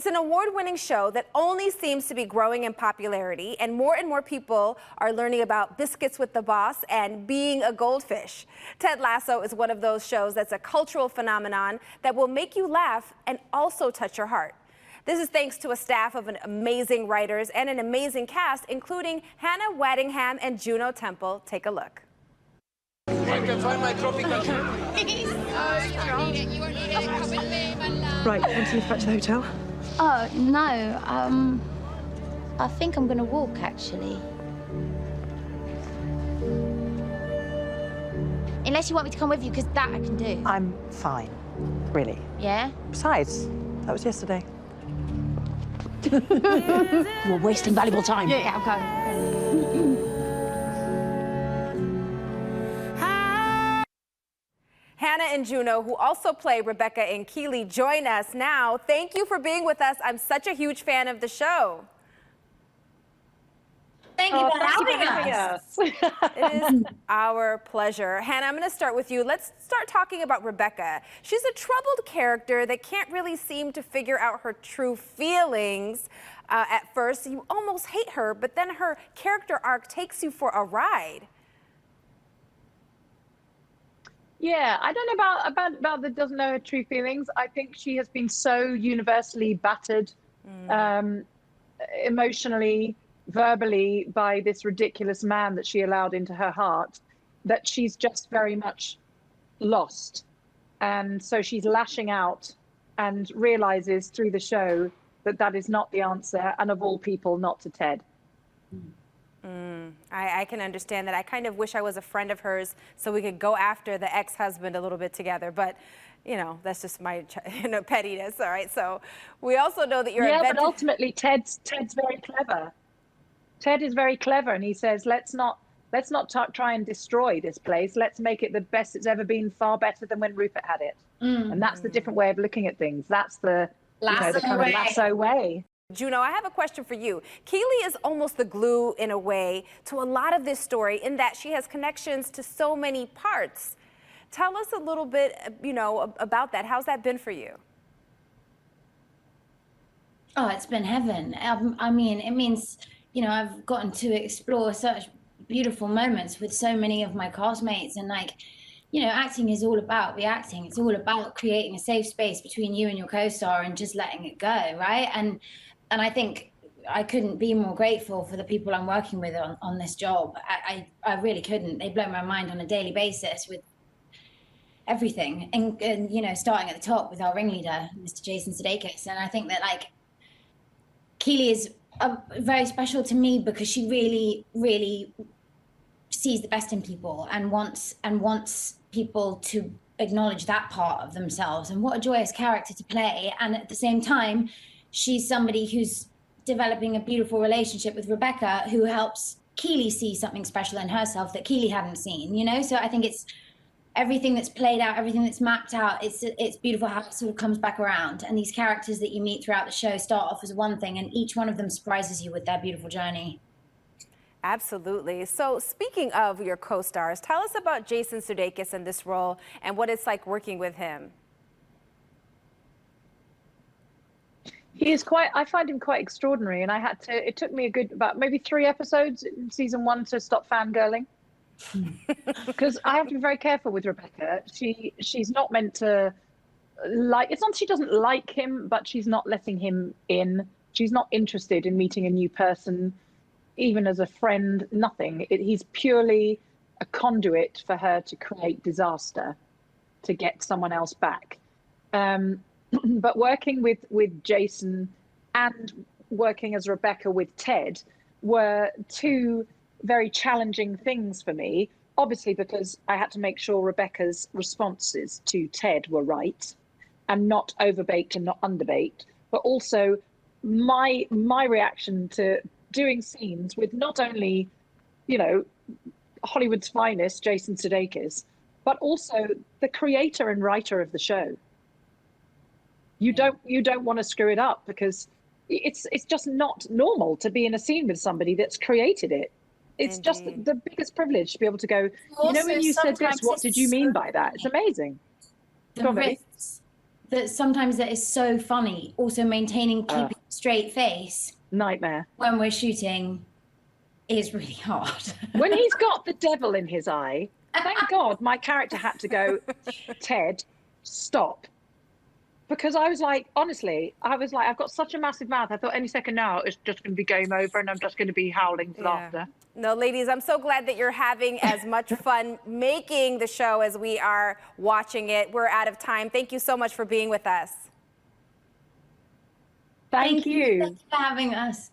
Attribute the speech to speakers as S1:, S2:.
S1: It's an award-winning show that only seems to be growing in popularity, and more people are learning about biscuits with the boss and being a goldfish. Ted Lasso is one of those shows that's a cultural phenomenon that will make you laugh and also touch your heart. This is thanks to a staff of amazing writers and an amazing cast, including Hannah Waddingham and Juno Temple. Take a look.
S2: I can find my tropical
S3: Right, want to leave back to the hotel?
S4: Oh, no. I think I'm gonna walk, actually. Unless you want me to come with you, because that I can do.
S3: I'm fine, really.
S4: Yeah?
S3: Besides, that was yesterday.
S4: We're wasting valuable time. Yeah, I'm going.
S1: Hannah and Juno, who also play Rebecca and Keeley, join us now. Thank you for being with us. I'm such a huge fan of the show.
S5: Thank you for having us.
S1: It is our pleasure. Hannah, I'm going to start with you. Let's start talking about Rebecca. She's a troubled character that can't really seem to figure out her true feelings at first. You almost hate her, but then her character arc takes you for a ride.
S5: Yeah, I don't know about the doesn't know her true feelings. I think she has been so universally battered, emotionally, verbally, by this ridiculous man that she allowed into her heart, that she's just very much lost. And so she's lashing out and realizes through the show that that is not the answer, and of all people, not to Ted.
S1: I can understand that. I kind of wish I was a friend of hers so we could go after the ex-husband a little bit together. But, you know, that's just my pettiness. All right. So we also know that you're
S5: but ultimately Ted's very clever. Ted is very clever, and he says, let's not try and destroy this place. Let's make it the best it's ever been, far better than when Rupert had it. And that's the different way of looking at things. That's the the kind of Lasso way.
S1: Juno, I have a question for you. Keeley is almost the glue, in a way, to a lot of this story, in that she has connections to so many parts. Tell us a little bit, about that. How's that been for you?
S4: Oh, it's been heaven. I mean, it means, I've gotten to explore such beautiful moments with so many of my castmates, and acting is all about reacting. It's all about creating a safe space between you and your co-star and just letting it go, right? And I think I couldn't be more grateful for the people I'm working with on this job. I really couldn't. They blow my mind on a daily basis with everything. And starting at the top with our ringleader, Mr. Jason Sudeikis. And I think that, Keeley is very special to me because she really, really sees the best in people and wants people to acknowledge that part of themselves. And what a joyous character to play. And at the same time, she's somebody who's developing a beautiful relationship with Rebecca, who helps Keeley see something special in herself that Keeley hadn't seen, So I think it's everything that's played out, everything that's mapped out. It's beautiful how it sort of comes back around. And these characters that you meet throughout the show start off as one thing, and each one of them surprises you with their beautiful journey.
S1: Absolutely. So speaking of your co-stars, tell us about Jason Sudeikis in this role and what it's like working with him.
S5: He is I find him quite extraordinary, and it took me about maybe 3 episodes in season 1 to stop fangirling. Because I have to be very careful with Rebecca. She's not meant to it's not she doesn't like him, but she's not letting him in. She's not interested in meeting a new person, even as a friend, nothing. He's purely a conduit for her to create disaster, to get someone else back. But working with Jason and working as Rebecca with Ted were 2 very challenging things for me, obviously because I had to make sure Rebecca's responses to Ted were right and not overbaked and not underbaked, but also my reaction to doing scenes with not only, Hollywood's finest, Jason Sudeikis, but also the creator and writer of the show. You don't want to screw it up, because it's just not normal to be in a scene with somebody that's created it. It's
S1: Indeed.
S5: just the biggest privilege to be able to go, when you said this, what did you mean by that? It's amazing.
S4: The risks that sometimes that is so funny. Also maintaining keeping a straight face
S5: Nightmare.
S4: when we're shooting is really hard.
S5: When he's got the devil in his eye, thank God my character had to go, Ted, stop. Because I was like, honestly, I've got such a massive mouth. I thought any second now it's just going to be game over and I'm just going to be howling with laughter.
S1: No, ladies, I'm so glad that you're having as much fun making the show as we are watching it. We're out of time. Thank you so much for being with us.
S5: Thank you.
S4: Thanks for having us.